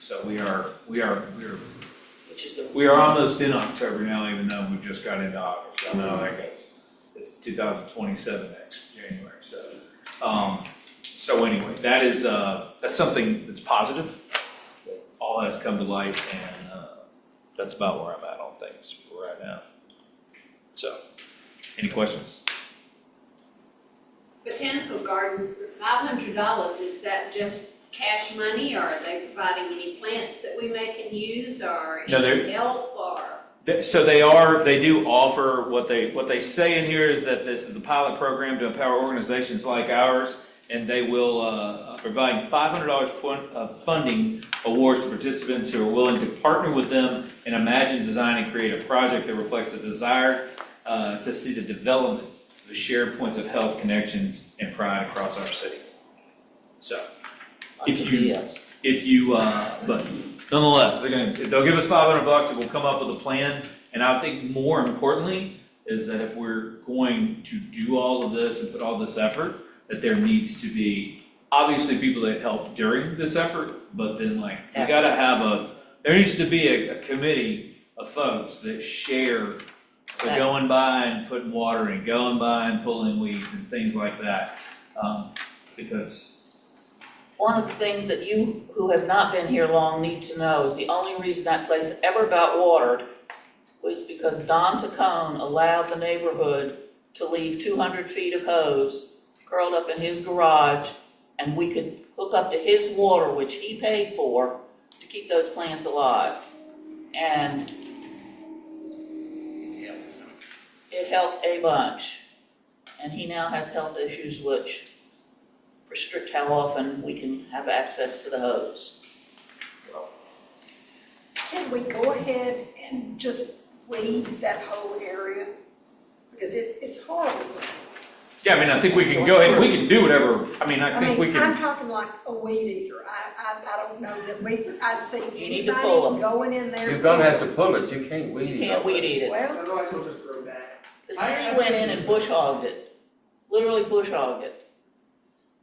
So we are Which is the. we are almost in October now, even though we've just got into August. I know that goes, it's 2027 next January, so. So anyway, that is, that's something that's positive. All has come to light, and that's about where I'm at on things right now. So, any questions? Botanical Gardens, the $500, is that just cash money, or are they providing any plants that we may can use, or No, any help, or? So they do offer, what they say in here is that this is the pilot program to empower organizations like ours, and they will provide $500 funding awards to participants who are willing to partner with them and imagine, design, and create a project that reflects a desire to see the development of the shared points of health, connections, and pride across our city. So, if you, but nonetheless, they'll give us $500 and we'll come up with a plan. And I think more importantly is that if we're going to do all of this and put all this effort, that there needs to be obviously people that help during this effort, but then we gotta have there needs to be a committee of folks that share the going by and putting water in, going by and pulling weeds and things like that. Because one of the things that you who have not been here long need to know is the only reason that place ever got watered was because Don Tacone allowed the neighborhood to leave 200 feet of hose curled up in his garage, and we could hook up to his water, which he paid for, to keep those plants alive. And it helped a bunch. And he now has health issues which restrict how often we can have access to the hose. Can we go ahead and just weed that whole area? Because it's horrible. yeah, I mean, I think we can go ahead, we can do whatever, I mean, I think we I'm can, talking like a weed eater. I don't know that I see You need to pull 'em. anybody going in there. You're gonna have to pull it, you can't weed You eat. can't weed eat it. Well, Otherwise it'll just grow back. The city went in and bush hogged it, literally bush hogged it,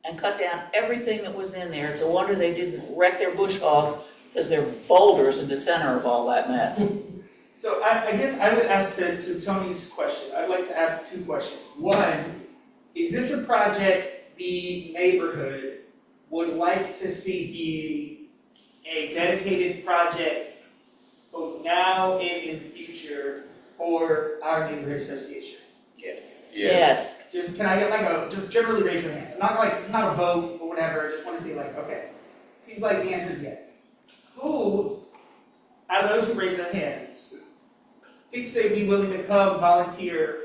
and cut down everything that was in there. It's a wonder they didn't wreck their bush hog, because there are boulders in the center of all that mess. So I guess I would ask to Tony's question, I'd like to ask two questions. One, is this a project the neighborhood would like to see be a dedicated project both now and in the future for our neighborhood association? Yes. Yes. Just, can I get just generally raise your hands? It's not a vote or whatever, I just want to see okay. Seems like the answer is yes. Who, out of those who raise their hands, thinks they'd be willing to come volunteer,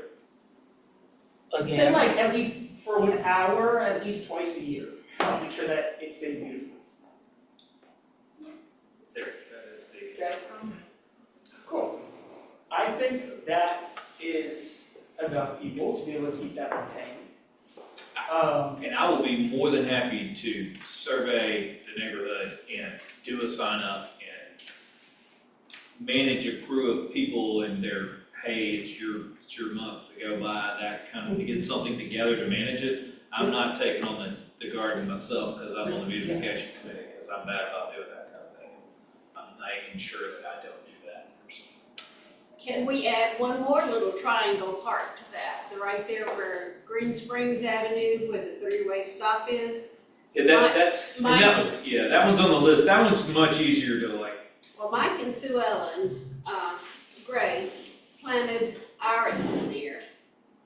say Again, at least for an hour, at least twice a year, to make sure that it stays beautiful? there, that is the. Okay? Cool. I think that is enough people to be able to keep that maintained. And I will be more than happy to survey the neighborhood and do a sign up and manage a crew of people and their, hey, it's your month to go by, that kind of, to get something together to manage it. I'm not taking on the garden myself because I'm on the beautification committee, because I'm bad about doing that kind of thing. I'm making sure that I don't do that personally. Can we add one more little triangle part to that? Right there where Green Springs Avenue, where the three-way stop is? Yeah, that one's on the list. That one's much easier to Well, Mike and Sue Ellen Gray planted iris in there.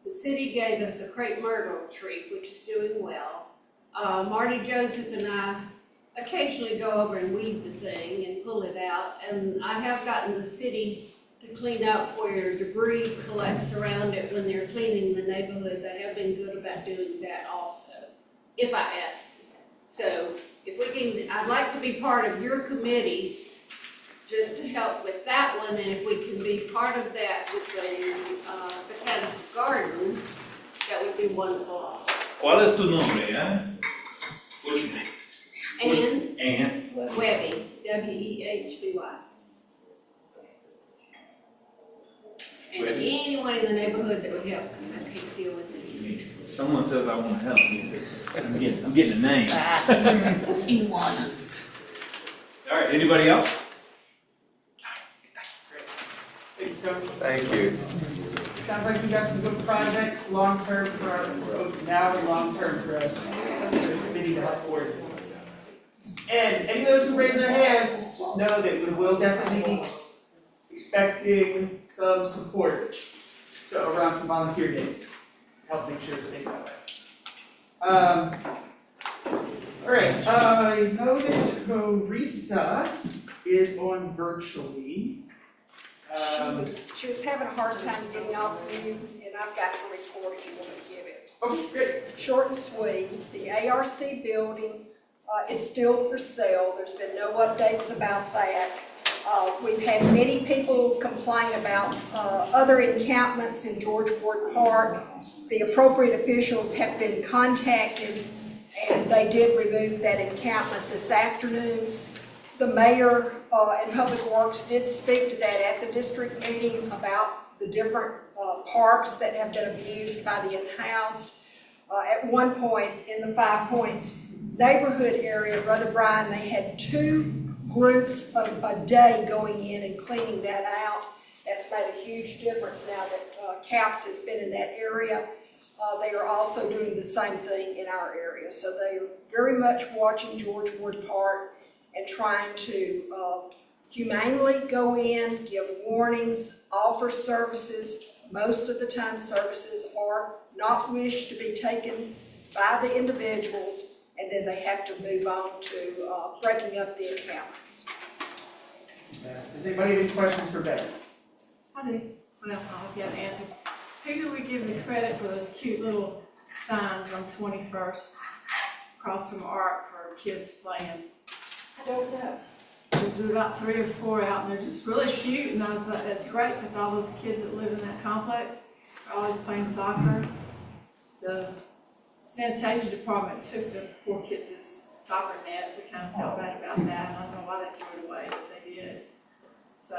The city gave us a crepe myrtle tree, which is doing well. Marty Joseph and I occasionally go over and weed the thing and pull it out, and I have gotten the city to clean up where debris collects around it when they're cleaning the neighborhood. They have been good about doing that also, if I ask them. So if we can, I'd like to be part of your committee just to help with that one, and if we can be part of that with the botanical gardens, that would be wonderful also. ¿Cuál es tu nombre, What's your name? Ann Webby, W-E-H-B-Y. And anyone in the neighborhood that would help, because I can't deal with it. Someone says I want to help. I'm getting a name. You wanna. All right, anybody else? Thanks, Tony. Thank you. Sounds like we got some good projects, long-term for our, now and long-term for us, the committee to help forward. And any of those who raise their hands, just know that we will definitely be expecting some support. So around some volunteer days, to help make sure it stays that way. All right, I know that Teresa is on virtually. She was having a hard time getting off mute, and I've got the report if you want to give it. Okay, great. Short and sweet, the ARC building is still for sale. There's been no updates about that. We've had many people complain about other encampments in George Ward Park. The appropriate officials have been contacted, and they did remove that encampment this afternoon. The mayor and Public Works did speak to that at the district meeting about the different parks that have been abused by the unhoused. At one point in the 5 Points neighborhood area, Brother Brian, they had 2 groups of a day going in and cleaning that out. That's made a huge difference now that CAPS has been in that area. They are also doing the same thing in our area. So they are very much watching George Ward Park and trying to humanely go in, give warnings, offer services. Most of the time services are not wished to be taken by the individuals, and then they have to move on to breaking up the encampments. Does anybody have any questions for Becky? I do. Well, I'll get an answer. Who do we give the credit for those cute little signs on 21st across from Art for kids playing? I don't know. There's about 3 or 4 out, and they're just really cute, and I was like, that's great, because all those kids that live in that complex are always playing soccer. The sanitation department took the poor kids' soccer net. We kind of felt bad about that. I don't know why they threw it away, but they did. So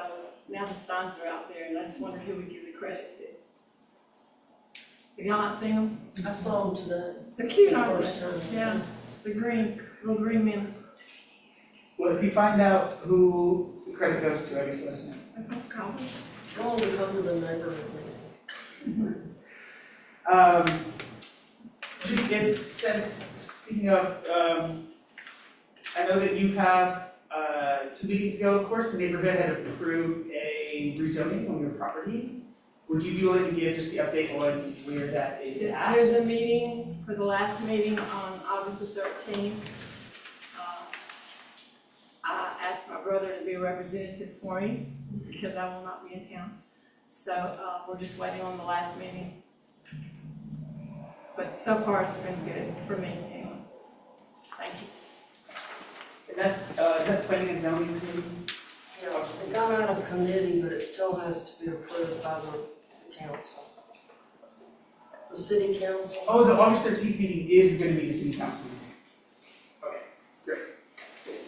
now the signs are out there, and I just wonder who we give the credit to. Have y'all not seen them? I saw them today. They're cute, The aren't first they? time. Yeah, the little green men. Well, if you find out who the credit goes to, I guess let us know. Well, we come to the neighborhood meeting. Speaking of, I know that you have, 2 meetings ago, of course, the neighborhood had approved a rezoning on your property. Would you be willing to give just the update on where that is at? There's a meeting for the last meeting on August the 13th. I asked my brother to be a representative for me because I will not be in town. So we're just waiting on the last meeting. But so far it's been good for me anyway. Thank you. And that's, is that planning and zoning committee? Yeah, it got out of committee, but it still has to be approved by the council. The city council. Oh, the August 13th meeting is going to be the city council meeting. Okay, great.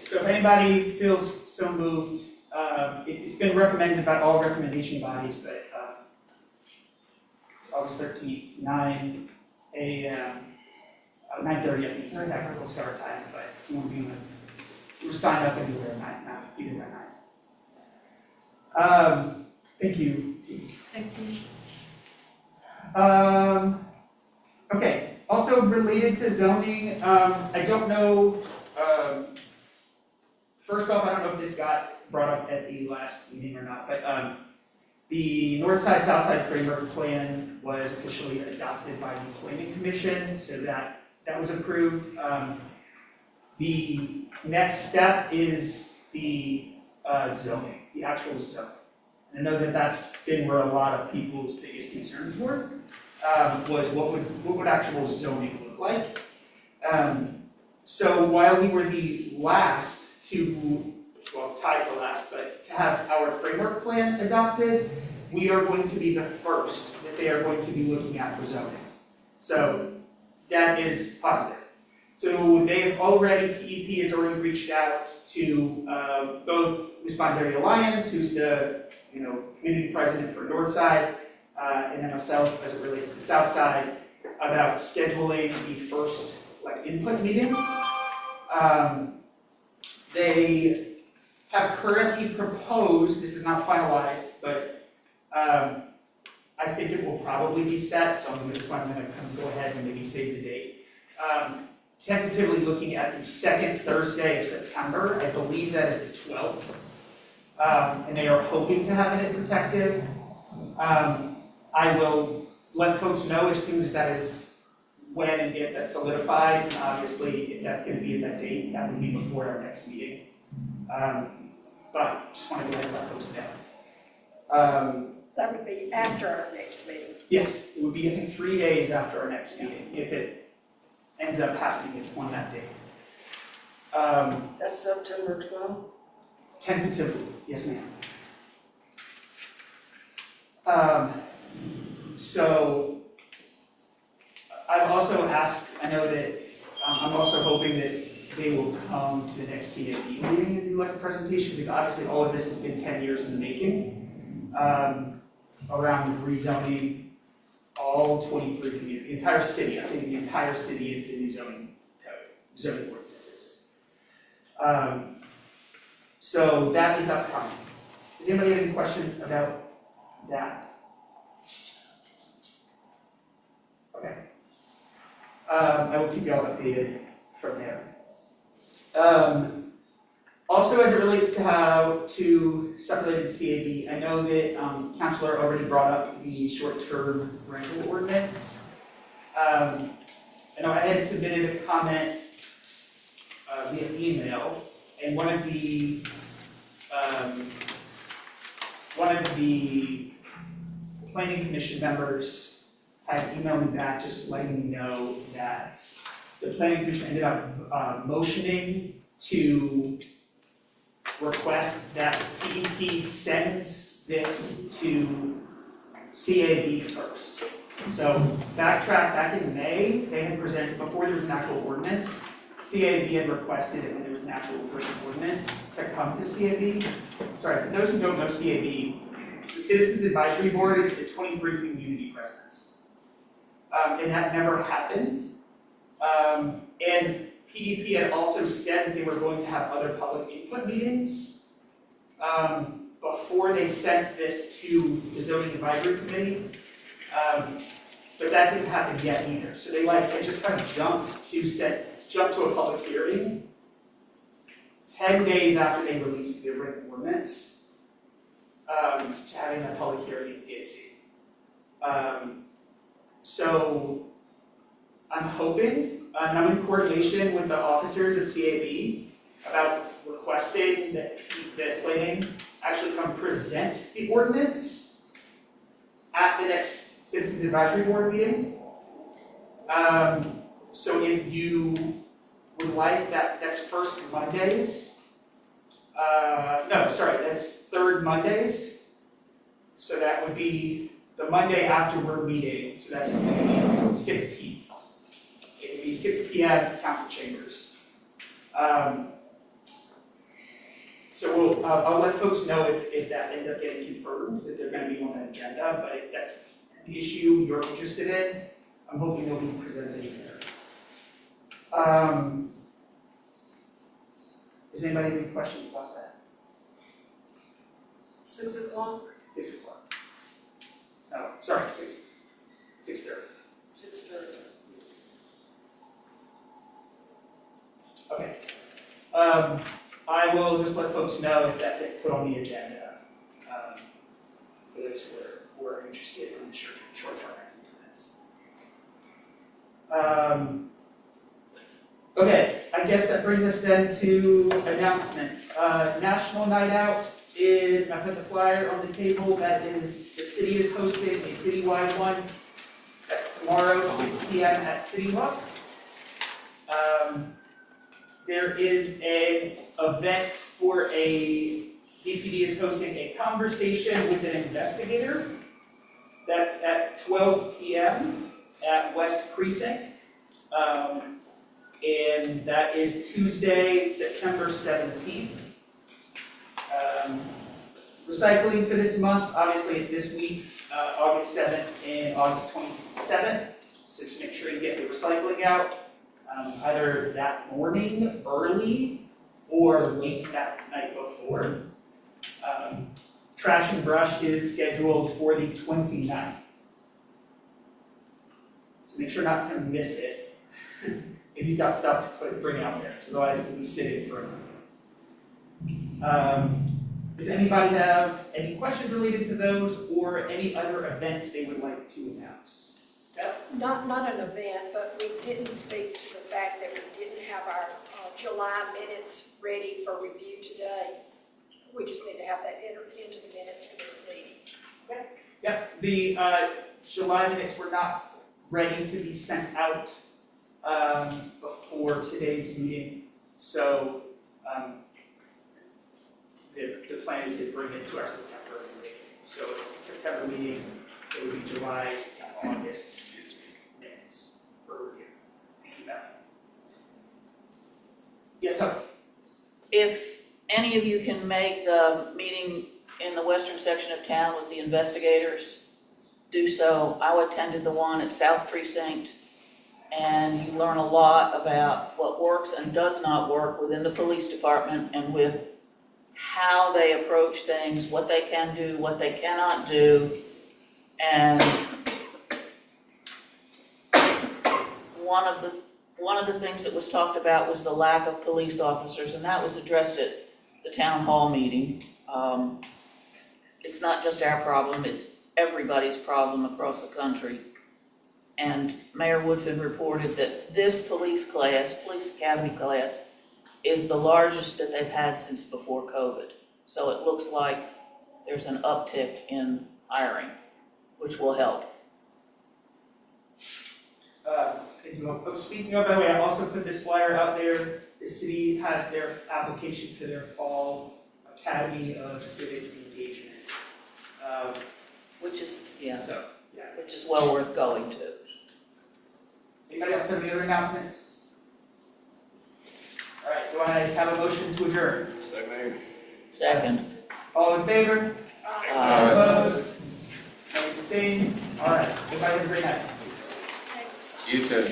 So if anybody feels so moved, it's been recommended by all recommendation bodies, but August 13th, 9 a.m., 9:30, I think is the technical start time, but if you want to be sign up anywhere at 9, either at 9. Thank you. Thank you. Okay, also related to zoning, I don't know, first off, I don't know if this got brought up at the last meeting or not, but the north side, south side framework plan was officially adopted by the planning commission, so that was approved. The next step is the zoning, the actual zone. And I know that that's been where a lot of people's biggest concerns were, was what would actual zoning look like. So while we were the last to, well, tied for last, but to have our framework plan adopted, we are going to be the first that they are going to be looking at for zoning. So that is positive. So they have already, PEP has already reached out to both Respondary Alliance, who's the community president for Northside, and then myself as it relates to Southside, about scheduling the first input meeting. have currently proposed, this is not finalized, but I think it will probably be set, so that's why I'm gonna go ahead and maybe save the date. Tentatively looking at the second Thursday of September, I believe that is the 12th. And they are hoping to have it in protective. I will let folks know as soon as that is when and if that's solidified, and obviously if that's gonna be at that date, that would be before our next meeting. But just wanted to let folks know. That would be after our next meeting. Yes, it would be, I think, 3 days after our next meeting, if it ends up having to get on that date. That's September 12th? Tentatively, yes ma'am. So, I've also asked, I know that, I'm also hoping that they will come to the next CAB meeting and do like a presentation, because obviously all of this has been 10 years in the making, around rezoning all 23 communities, the entire city, I think the entire city into the new zoning code, zoning ordinances. So that is upcoming. Does anybody have any questions about that? Okay. I will keep you all updated from there. Also, as it relates to stuff related to CAB, I know that Councilor already brought up the short-term rental ordinance. I know I had submitted a comment via email, and one of the planning commission members had emailed me back just letting me know that the planning commission ended up motioning to request that PEP sends this to CAB first. So backtrack, back in May, they had presented, before there was an actual ordinance, CAB had requested it when there was an actual written ordinance to come to CAB. Sorry, for those who don't know CAB, the Citizens Advisory Board is the 23 community presidents. And that never happened. And PEP had also said that they were going to have other public input meetings before they sent this to the Zoning Advisory Committee. But that didn't happen yet either. So they had just kind of jumped to a public hearing 10 days after they released the written ordinance to having that public hearing in CAC. So I'm hoping, and I'm in coordination with the officers at CAB about requesting that planning actually come present the ordinance at the next Citizens Advisory Board meeting. So if you would like that's first Mondays. That's third Mondays. So that would be the Monday after we're meeting, so that's the 16th. It would be 6 p.m. council chambers. So I'll let folks know if that ends up getting confirmed, that they're going to be on that agenda, but if that's an issue you're interested in, I'm hoping they'll be presenting there. Does anybody have any questions about that? 6 o'clock? 6 o'clock. No, sorry, 6:30. 6:30. Okay. I will just let folks know if that gets put on the agenda. For those who are interested in the short-term implements. Okay, I guess that brings us then to announcements. National Night Out is, I put the flyer on the table, the city is hosting a citywide one. That's tomorrow, 6 p.m. at City Walk. There is an event for DPD is hosting a conversation with an investigator. That's at 12 p.m. at West Precinct. And that is Tuesday, September 17th. Recycling for this month, obviously it's this week, August 7th and August 27th. So just make sure you get the recycling out, either that morning early or late that night before. Trash and brush is scheduled for the 29th. So make sure not to miss it. If you've got stuff to bring out there, so otherwise it will be sitting for a month. Does anybody have any questions related to those or any other events they would like to announce? Yep. Not an event, but we didn't speak to the fact that we didn't have our July minutes ready for review today. We just need to have that entered into the minutes for this meeting. Yep, the July minutes were not ready to be sent out before today's meeting, so the plan is to bring it to our September meeting. So it's September meeting, it would be July's and August's minutes for review. Thank you, Beth. Yes, sir. If any of you can make the meeting in the western section of town with the investigators, do so. I attended the one at South Precinct, and you learn a lot about what works and does not work within the police department and with how they approach things, what they can do, what they cannot do. And one of the things that was talked about was the lack of police officers, and that was addressed at the town hall meeting. It's not just our problem, it's everybody's problem across the country. And Mayor Woodfin reported that this police academy class, is the largest that they've had since before COVID. So it looks like there's an uptick in hiring, which will help. Thank you. Speaking of, by the way, I also put this flyer out there. The city has their application for their fall Academy of Civic Engagement. Which is, So, yeah. which is well worth going to. Anybody else have any other announcements? All right, do I have a motion to adjourn? Second. All in favor? Opposed? No abstained? All right, everybody have a great night. You too.